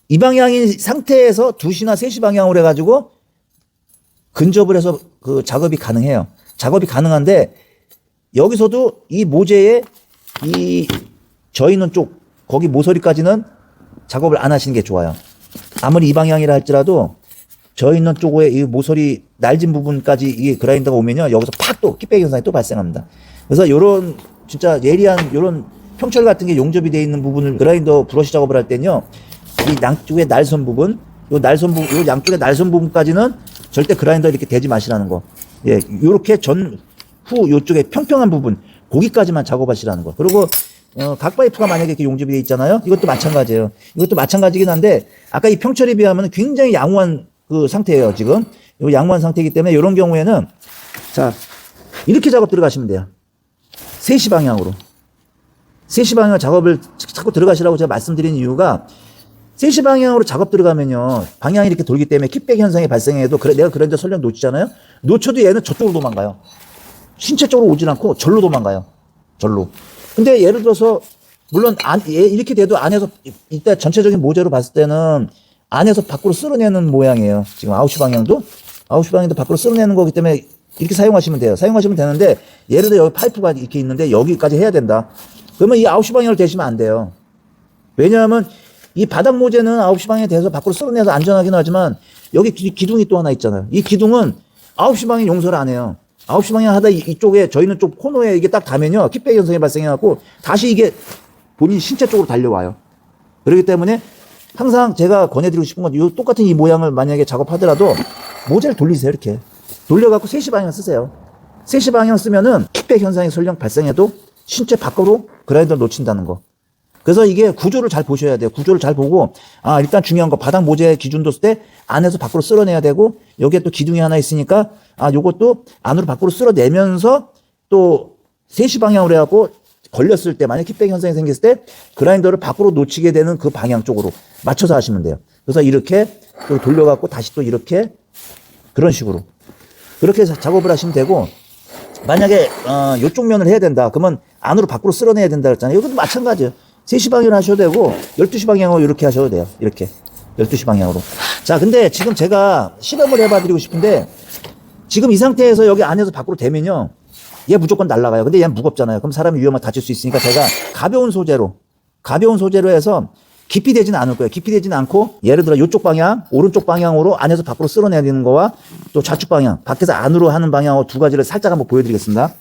이 방향인 상태에서 2시나 3시 방향으로 해가지고 근접을 해서 그 작업이 가능해요. 작업이 가능한데, 여기서도 이 모재에 이 저 있는 쪽, 거기 모서리까지는 작업을 안 하시는 게 좋아요. 아무리 이 방향이라 할지라도 저 있는 쪽에 이 모서리 날진 부분까지 이 그라인더가 오면요, 여기서 팍 또 킥백 현상이 또 발생합니다. 그래서 요런 진짜 예리한 요런 평철 같은 게 용접이 되어 있는 부분을 그라인더 브러쉬 작업을 할 때는요, 이 양쪽의 날선 부분, 요 양쪽의 날선 부분까지는 절대 그라인더 이렇게 대지 마시라는 거. 예, 요렇게 전후 요쪽에 평평한 부분, 거기까지만 작업하시라는 거. 그리고 각 파이프가 만약에 이렇게 용접이 되어 있잖아요. 이것도 마찬가지예요. 이것도 마찬가지긴 한데, 아까 이 평철에 비하면 굉장히 양호한 그 상태예요, 지금. 이 양호한 상태이기 때문에 이런 경우에는, 자, 이렇게 작업 들어가시면 돼요. 3시 방향으로. 3시 방향 작업을 자꾸 들어가시라고 제가 말씀드린 이유가, 3시 방향으로 작업 들어가면요, 방향이 이렇게 돌기 때문에 킥백 현상이 발생해도, 내가 그랜저 설령 놓치잖아요. 놓쳐도 얘는 저쪽으로 도망가요. 신체 쪽으로 오진 않고 절로 도망가요. 절로. 근데 예를 들어서, 물론 이렇게 돼도 안에서, 이따 전체적인 모재로 봤을 때는 안에서 밖으로 쓸어내는 모양이에요. 지금 9시 방향도 밖으로 쓸어내는 거기 때문에 이렇게 사용하시면 돼요. 사용하시면 되는데, 예를 들어 여기 파이프가 이렇게 있는데 여기까지 해야 된다. 그러면 이 9시 방향을 대시면 안 돼요. 왜냐하면 이 바닥 모재는 9시 방향에 대해서 밖으로 쓸어내서 안전하긴 하지만 여기 기둥이 또 하나 있잖아요. 이 기둥은 9시 방향 용서를 안 해요. 9시 방향 하다 이쪽에 저희는 좀 코너에 이게 딱 닿으면요. 킥백 현상이 발생해갖고 다시 이게 본인 신체 쪽으로 달려와요. 그렇기 때문에 항상 제가 권해드리고 싶은 건 이 똑같은 이 모양을 만약에 작업하더라도 모재를 돌리세요. 이렇게 돌려갖고 3시 방향 쓰세요. 3시 방향 쓰면은 킥백 현상이 설령 발생해도 신체 밖으로 그라인더를 놓친다는 거. 그래서 이게 구조를 잘 보셔야 돼요. 구조를 잘 보고, 일단 중요한 거, 바닥 모재 기준도 쓸 때 안에서 밖으로 쓸어내야 되고, 여기에 또 기둥이 하나 있으니까, 요것도 안으로 밖으로 쓸어내면서 또 3시 방향으로 해갖고 걸렸을 때, 만약 킥백 현상이 생겼을 때, 그라인더를 밖으로 놓치게 되는 그 방향 쪽으로 맞춰서 하시면 돼요. 그래서 이렇게 또 돌려갖고 다시 또 이렇게, 그런 식으로. 그렇게 작업을 하시면 되고, 만약에, 요쪽 면을 해야 된다. 그러면 안으로 밖으로 쓸어내야 된다 그랬잖아요. 이것도 마찬가지예요. 3시 방향으로 하셔도 되고 12시 방향으로 이렇게 하셔도 돼요. 이렇게 12시 방향으로. 자, 근데 지금 제가 실험을 해봐 드리고 싶은데 지금 이 상태에서 여기 안에서 밖으로 대면요 얘 무조건 날아가요. 근데 얘는 무겁잖아요. 그럼 사람이 위험하게 다칠 수 있으니까 제가 가벼운 소재로 해서 깊이 되지는 않을 거예요. 깊이 되지는 않고 예를 들어 이쪽 방향 오른쪽 방향으로 안에서 밖으로 쓸어내야 되는 거와 또 좌측 방향 밖에서 안으로 하는 방향으로 두 가지를 살짝 한번 보여드리겠습니다.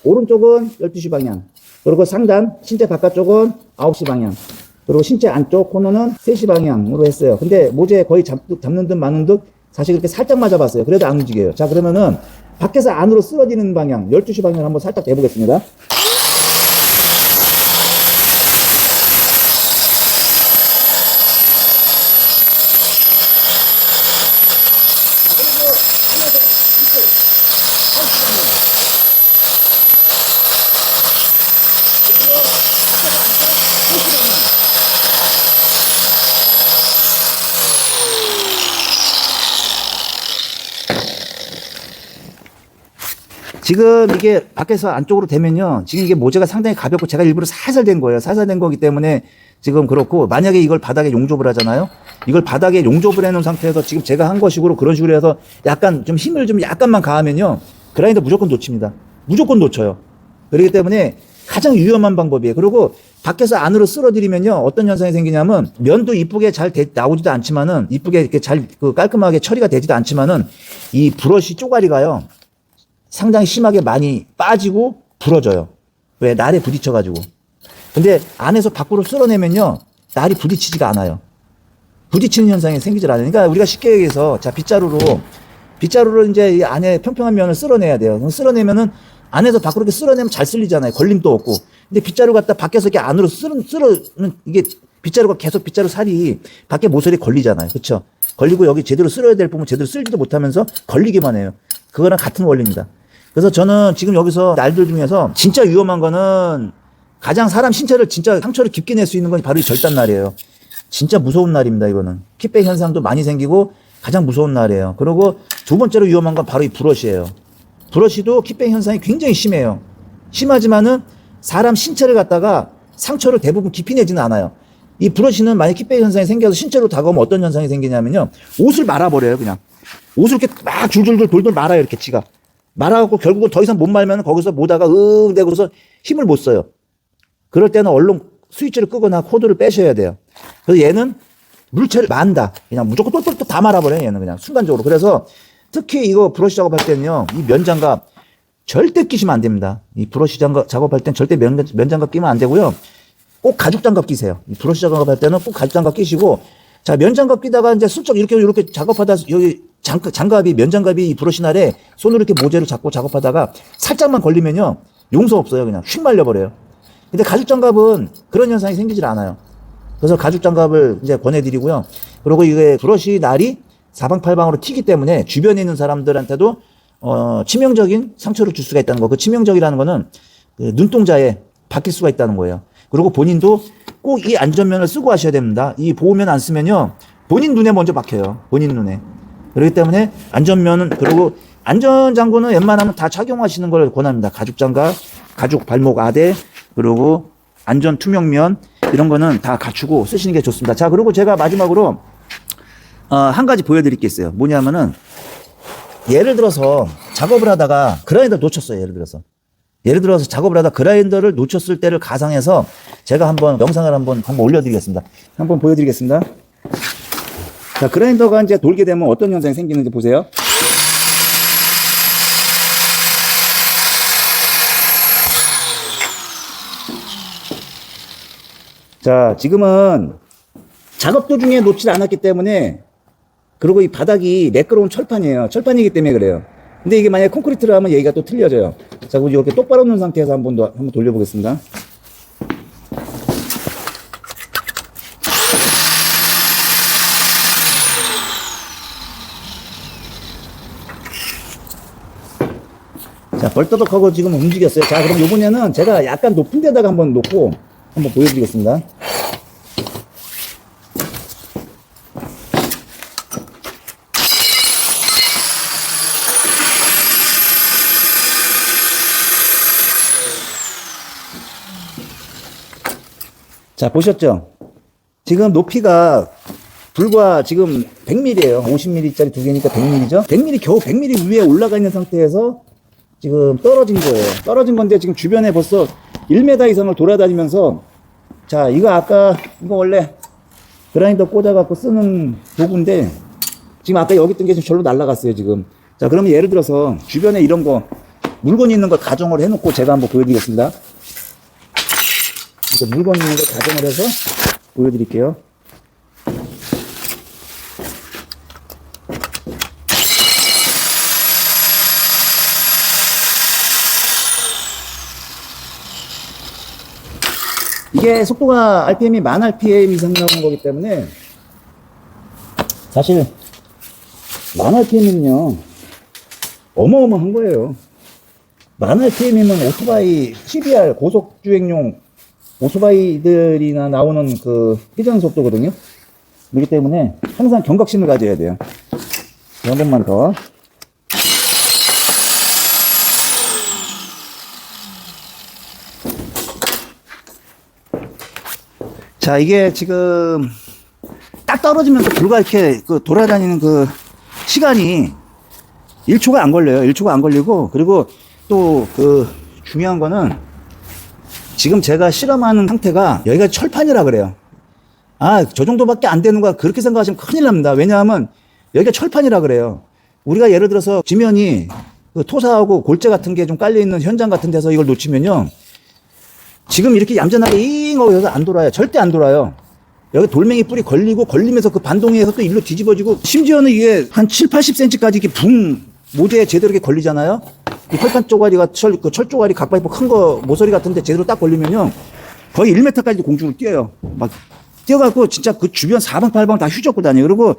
오른쪽은 12시 방향, 그리고 상단, 신체 바깥쪽은 9시 방향, 그리고 신체 안쪽 코너는 3시 방향으로 했어요. 근데 모재 거의 잡는 듯 마는 듯 사실 그렇게 살짝 맞아봤어요. 그래도 안 움직여요. 자, 그러면은 밖에서 안으로 쓸어지는 방향, 12시 방향을 한번 살짝 내보겠습니다. 지금 이게 밖에서 안쪽으로 되면요. 지금 이게 모재가 상당히 가볍고 제가 일부러 살살 된 거예요. 살살 된 거기 때문에 지금 그렇고 만약에 이걸 바닥에 용접을 하잖아요. 이걸 바닥에 용접을 해놓은 상태에서 지금 제가 한 것식으로 그런 식으로 해서 약간 좀 힘을 좀 약간만 가하면요. 그라인더 무조건 놓칩니다. 무조건 놓쳐요. 그렇기 때문에 가장 위험한 방법이에요. 그리고 밖에서 안으로 쓸어들이면요. 어떤 현상이 생기냐면 면도 이쁘게 잘 나오지도 않지만은 이쁘게 이렇게 잘 깔끔하게 처리가 되지도 않지만은 이 브러쉬 쪼가리가요. 상당히 심하게 많이 빠지고 부러져요. 왜? 날에 부딪혀가지고. 근데 안에서 밖으로 쓸어내면요. 날이 부딪히지가 않아요. 부딪히는 현상이 생기질 않아요. 그러니까 우리가 쉽게 얘기해서 자, 빗자루로 이제 이 안에 평평한 면을 쓸어내야 돼요. 그럼 쓸어내면은 안에서 밖으로 이렇게 쓸어내면 잘 쓸리잖아요. 걸림도 없고. 근데 빗자루 갖다 밖에서 이렇게 안으로 쓸어는 이게 빗자루가 계속 빗자루 살이 밖에 모서리에 걸리잖아요. 그렇죠? 걸리고 여기 제대로 쓸어야 될 부분 제대로 쓸지도 못하면서 걸리기만 해요. 그거랑 같은 원리입니다. 그래서 저는 지금 여기서 날들 중에서 진짜 위험한 거는 가장 사람 신체를 진짜 상처를 깊게 낼 수 있는 건 바로 이 절단날이에요. 진짜 무서운 날입니다, 이거는. 킥백 현상도 많이 생기고 가장 무서운 날이에요. 그리고 두 번째로 위험한 건 바로 이 브러쉬예요. 브러쉬도 킥백 현상이 굉장히 심해요. 심하지만은 사람 신체를 갖다가 상처를 대부분 깊이 내지는 않아요. 이 브러쉬는 만약 킥백 현상이 생겨서 신체로 다가오면 어떤 현상이 생기냐면요. 옷을 말아버려요, 그냥. 옷을 이렇게 막 줄줄줄 돌돌 말아요, 이렇게 지가. 말아갖고 결국은 더 이상 못 말면 거기서 모다가 대고서 힘을 못 써요. 그럴 때는 얼른 스위치를 끄거나 코드를 빼셔야 돼요. 그래서 얘는 물체를 만다. 그냥 무조건 똘똘똘 다 말아버려요, 얘는 그냥 순간적으로. 그래서 특히 이거 브러쉬 작업할 때는요, 이 면장갑 절대 끼시면 안 됩니다. 이 브러쉬 작업할 땐 절대 면장갑 끼면 안 되고요. 꼭 가죽 장갑 끼세요. 이 브러쉬 작업할 때는 꼭 가죽 장갑 끼시고, 자, 면장갑 끼다가 이제 슬쩍 이렇게 작업하다 여기 면장갑이 이 브러쉬 날에 손으로 이렇게 모재를 잡고 작업하다가 살짝만 걸리면요. 용서 없어요. 그냥 휙 말려버려요. 근데 가죽 장갑은 그런 현상이 생기질 않아요. 그래서 가죽 장갑을 이제 권해드리고요. 그리고 이게 브러쉬 날이 사방팔방으로 튀기 때문에 주변에 있는 사람들한테도 치명적인 상처를 줄 수가 있다는 거. 그 치명적이라는 거는 그 눈동자에 박힐 수가 있다는 거예요. 그리고 본인도 꼭 이 안전면을 쓰고 하셔야 됩니다. 이 보호면 안 쓰면요. 본인 눈에 먼저 박혀요. 본인 눈에. 그렇기 때문에 안전면은, 그리고 안전장구는 웬만하면 다 착용하시는 걸 권합니다. 가죽 장갑, 가죽 발목 아대, 그리고 안전 투명면, 이런 거는 다 갖추고 쓰시는 게 좋습니다. 자, 그리고 제가 마지막으로 한 가지 보여드릴 게 있어요. 뭐냐면은, 예를 들어서 작업을 하다가 그라인더 놓쳤어요. 예를 들어서 작업을 하다 그라인더를 놓쳤을 때를 가상해서 제가 한번 영상을 한번 올려드리겠습니다. 한번 보여드리겠습니다. 자, 그라인더가 이제 돌게 되면 어떤 현상이 생기는지 보세요. 자, 지금은 작업 도중에 놓지 않았기 때문에, 그리고 이 바닥이 매끄러운 철판이에요. 철판이기 때문에 그래요. 근데 이게 만약에 콘크리트로 하면 얘기가 또 틀려져요. 자, 그럼 이렇게 똑바로 놓은 상태에서 한번 돌려보겠습니다. 자, 벌떠덕하고 지금 움직였어요. 자, 그럼 요번에는 제가 약간 높은 데다가 한번 놓고 한번 보여드리겠습니다. 자, 보셨죠? 지금 높이가 불과 지금 100mm예요. 50mm짜리 두 개니까 100mm죠? 100mm, 겨우 100mm 위에 올라가 있는 상태에서 지금 떨어진 거예요. 떨어진 건데 지금 주변에 벌써 1m 이상을 돌아다니면서, 자, 이거 원래 그라인더 꽂아갖고 쓰는 도구인데, 지금 아까 여기 있던 게 지금 절로 날아갔어요, 지금. 자, 그러면 예를 들어서 주변에 이런 거, 물건이 있는 걸 가정을 해놓고 제가 한번 보여드리겠습니다. 물건 있는 걸 가정을 해서 보여드릴게요. 이게 속도가 RPM이 10,000rpm 이상 나오는 거기 때문에, 사실 10,000rpm이면요 어마어마한 거예요. 10,000rpm이면 오토바이 CBR 고속주행용 오토바이들이나 나오는 그 회전 속도거든요. 그렇기 때문에 항상 경각심을 가져야 돼요. 한 번만 더. 자, 이게 지금 딱 떨어지면서 불과 이렇게 그 돌아다니는 그 시간이 1초가 안 걸려요. 1초가 안 걸리고, 그리고 또 그 중요한 거는 지금 제가 실험하는 상태가 여기가 철판이라 그래요. 아, 저 정도밖에 안 되는 거야. 그렇게 생각하시면 큰일 납니다. 왜냐하면 여기가 철판이라 그래요. 우리가 예를 들어서 지면이 그 토사하고 골재 같은 게 좀 깔려있는 현장 같은 데서 이걸 놓치면요, 지금 이렇게 얌전하게 잉 하고 여기서 안 돌아요. 절대 안 돌아요. 여기 돌멩이 뿌리 걸리면서 그 반동에서 또 일로 뒤집어지고, 심지어는 이게 한 7, 80cm까지 이렇게 모재에 제대로 이렇게 걸리잖아요. 이 철판 쪼가리가 철 쪼가리 각바이프 큰 거 모서리 같은데 제대로 딱 걸리면요, 거의 1m까지 공중을 뛰어요. 막 뛰어갖고 진짜 그 주변 사방팔방 다 휘젓고 다녀요. 그리고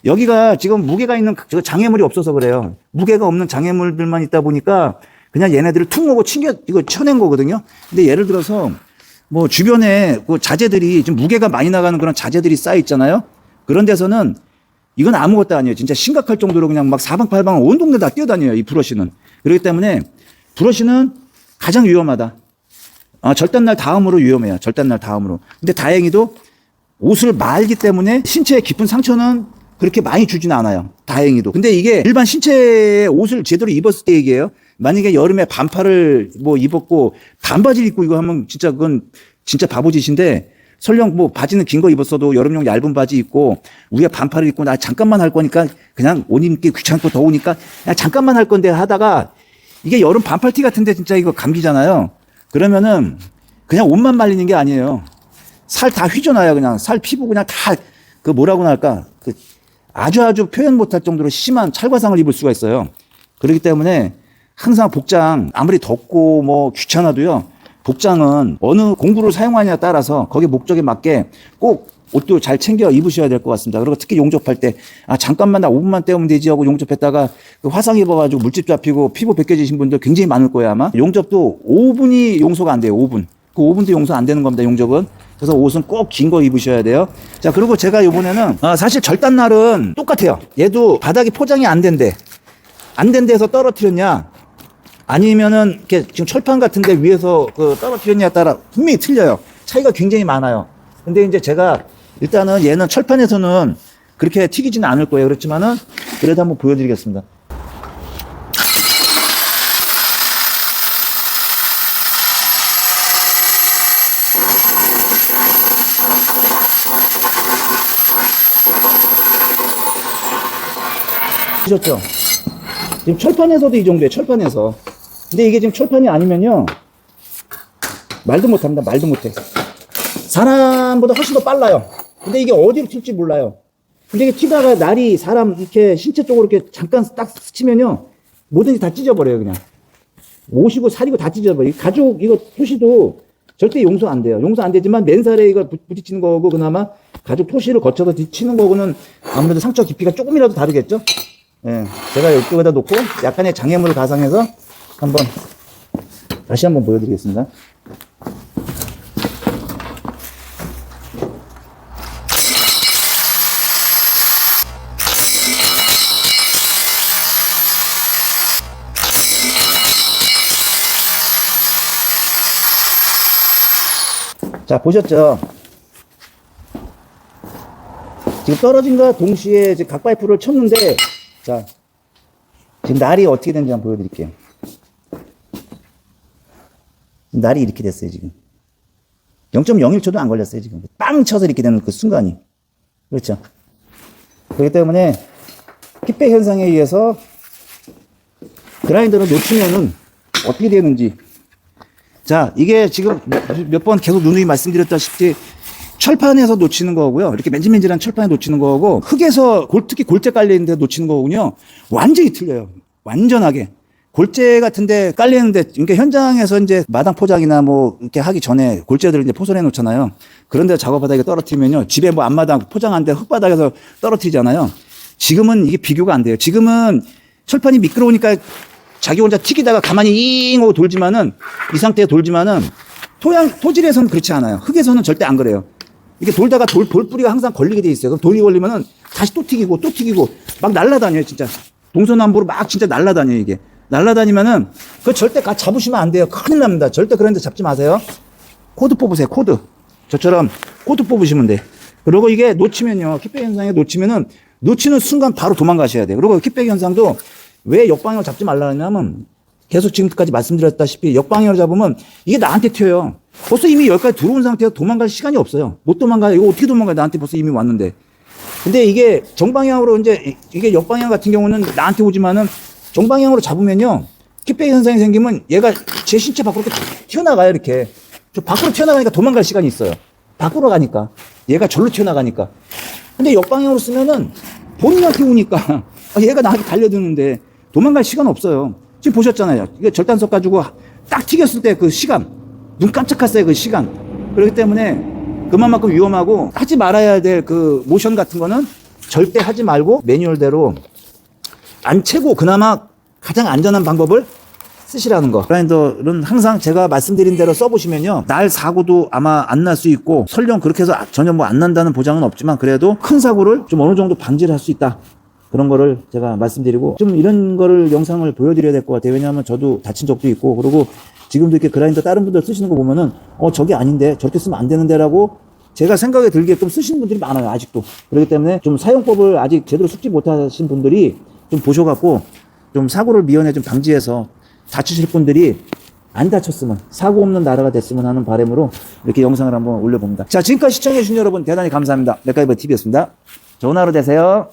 여기가 지금 무게가 있는 장애물이 없어서 그래요. 무게가 없는 장애물들만 있다 보니까 그냥 얘네들을 퉁 하고 이거 쳐낸 거거든요. 근데 예를 들어서 뭐 주변에 그 자재들이 좀 무게가 많이 나가는 그런 자재들이 쌓여 있잖아요. 그런 데서는 이건 아무것도 아니에요. 진짜 심각할 정도로 그냥 막 사방팔방 온 동네 다 뛰어다녀요, 이 브러쉬는. 그렇기 때문에 브러쉬는 가장 위험하다. 절단날 다음으로 위험해요. 절단날 다음으로. 근데 다행히도 옷을 말기 때문에 신체에 깊은 상처는 그렇게 많이 주지는 않아요. 다행히도. 근데 이게 일반 신체에 옷을 제대로 입었을 때 얘기예요. 만약에 여름에 반팔을 뭐 입었고 반바지를 입고 이거 하면 진짜 그건 진짜 바보짓인데, 설령 뭐 바지는 긴 거 입었어도 여름용 얇은 바지 입고 위에 반팔을 입고 나 잠깐만 할 거니까 그냥 옷 입기 귀찮고 더우니까 야 잠깐만 할 건데 하다가 이게 여름 반팔티 같은데 진짜 이거 감기잖아요. 그러면은 그냥 옷만 말리는 게 아니에요. 살 다 휘져나요. 그냥 살 피부 그냥 다 그 뭐라고나 할까, 그 아주 표현 못할 정도로 심한 찰과상을 입을 수가 있어요. 그렇기 때문에 항상 복장, 아무리 덥고 뭐 귀찮아도요, 복장은 어느 공구를 사용하냐에 따라서 거기에 목적에 맞게 꼭 옷도 잘 챙겨 입으셔야 될 것 같습니다. 그리고 특히 용접할 때, 잠깐만 나 5분만 때우면 되지 하고 용접했다가 그 화상 입어가지고 물집 잡히고 피부 벗겨지신 분들 굉장히 많을 거예요, 아마. 용접도 5분이 용서가 안 돼요, 5분. 그 5분도 용서 안 되는 겁니다, 용접은. 그래서 옷은 꼭 긴 거 입으셔야 돼요. 자, 그리고 제가 이번에는 사실 절단날은 똑같아요. 얘도 바닥이 포장이 안 된대. 안 된 데서 떨어뜨렸냐, 아니면은 이렇게 지금 철판 같은데 위에서 그 떨어뜨렸냐에 따라 분명히 틀려요. 차이가 굉장히 많아요. 근데 이제 제가 일단은 얘는 철판에서는 그렇게 튀기지는 않을 거예요. 그렇지만은 그래도 한번 보여드리겠습니다. 보셨죠? 지금 철판에서도 이 정도예요. 철판에서. 근데 이게 지금 철판이 아니면요, 말도 못합니다. 말도 못해. 사람보다 훨씬 더 빨라요. 근데 이게 어디로 튈지 몰라요. 근데 이게 튀다가 날이 사람 이렇게 신체 쪽으로 이렇게 잠깐 딱 스치면요, 뭐든지 다 찢어버려요. 그냥 옷이고 살이고 다 찢어버려요. 가죽 이거 토시도 절대 용서 안 돼요. 용서 안 되지만 맨살에 이거 부딪히는 거고, 그나마 가죽 토시를 거쳐서 치는 거고는 아무래도 상처 깊이가 조금이라도 다르겠죠. 예, 제가 이쪽에다 놓고 약간의 장애물을 가상해서 한번 다시 한번 보여드리겠습니다. 자, 보셨죠? 지금 떨어진과 동시에 지금 각 파이프를 쳤는데, 자, 지금 날이 어떻게 되는지 한번 보여드릴게요. 날이 이렇게 됐어요, 지금. 0.01초도 안 걸렸어요, 지금. 빵 쳐서 이렇게 되는 그 순간이. 그렇죠? 그렇기 때문에 킥백 현상에 의해서 그라인더를 놓치면은 어떻게 되는지. 자, 이게 지금 몇 번 계속 누누이 말씀드렸다시피 철판에서 놓치는 거고요. 이렇게 맨질맨질한 철판에 놓치는 거고, 흙에서 특히 골재 깔려있는 데 놓치는 거군요. 완전히 틀려요. 완전하게. 골재 같은데 깔리는데, 그러니까 현장에서 이제 마당 포장이나 뭐 이렇게 하기 전에 골재들을 이제 포선해 놓잖아요. 그런데 작업바닥에 떨어뜨리면요, 집에 뭐 앞마당 포장한 데 흙바닥에서 떨어뜨리잖아요. 지금은 이게 비교가 안 돼요. 지금은 철판이 미끄러우니까 자기 혼자 튀기다가 가만히 잉 하고 돌지만은, 이 상태에 돌지만은, 토질에서는 그렇지 않아요. 흙에서는 절대 안 그래요. 이게 돌다가 돌뿌리가 항상 걸리게 돼 있어요. 그럼 돌이 걸리면은 다시 또 튀기고 막 날라다녀요, 진짜. 동서남북으로 막 진짜 날라다녀요, 이게. 날라다니면은 그거 절대 잡으시면 안 돼요. 큰일 납니다. 절대 그런 데 잡지 마세요. 코드 뽑으세요, 코드. 저처럼 코드 뽑으시면 돼. 그리고 이게 놓치면요, 킥백 현상에 놓치는 순간 바로 도망가셔야 돼요. 그리고 킥백 현상도 왜 역방향을 잡지 말라 하냐면, 계속 지금까지 말씀드렸다시피 역방향을 잡으면 이게 나한테 튀어요. 벌써 이미 여기까지 들어온 상태에서 도망갈 시간이 없어요. 못 도망가요. 이거 어떻게 도망가요? 나한테 벌써 이미 왔는데. 근데 이게 정방향으로 이제, 이게 역방향 같은 경우는 나한테 오지만은 정방향으로 잡으면요, 킥백 현상이 생기면 얘가 제 신체 밖으로 이렇게 튀어나가요, 이렇게. 저 밖으로 튀어나가니까 도망갈 시간이 있어요. 밖으로 가니까. 얘가 절로 튀어나가니까. 근데 역방향으로 쓰면은 본인한테 오니까 얘가 나한테 달려드는데 도망갈 시간 없어요. 지금 보셨잖아요. 이게 절단석 가지고 딱 튀겼을 때 그 시간, 눈 깜짝했어요, 그 시간. 그렇기 때문에 그만큼 위험하고, 하지 말아야 될 그 모션 같은 거는 절대 하지 말고 매뉴얼대로 안 채고 그나마 가장 안전한 방법을 쓰시라는 거. 그라인더는 항상 제가 말씀드린 대로 써보시면요, 날 사고도 아마 안 날 수 있고, 설령 그렇게 해서 전혀 뭐 안 난다는 보장은 없지만 그래도 큰 사고를 좀 어느 정도 방지를 할 수 있다. 그런 거를 제가 말씀드리고, 좀 이런 거를 영상을 보여드려야 될 것 같아요. 왜냐하면 저도 다친 적도 있고, 그리고 지금도 이렇게 그라인더 다른 분들 쓰시는 거 보면은 저게 아닌데, 저렇게 쓰면 안 되는데 라고 제가 생각에 들게끔 쓰시는 분들이 많아요, 아직도. 그렇기 때문에 좀 사용법을 아직 제대로 숙지 못하신 분들이 좀 보셔갖고 좀 사고를 미연에 좀 방지해서 다치실 분들이 안 다쳤으면, 사고 없는 나라가 됐으면 하는 바람으로 이렇게 영상을 한번 올려봅니다. 자, 지금까지 시청해주신 여러분 대단히 감사합니다. 맥가이버 TV였습니다. 좋은 하루 되세요.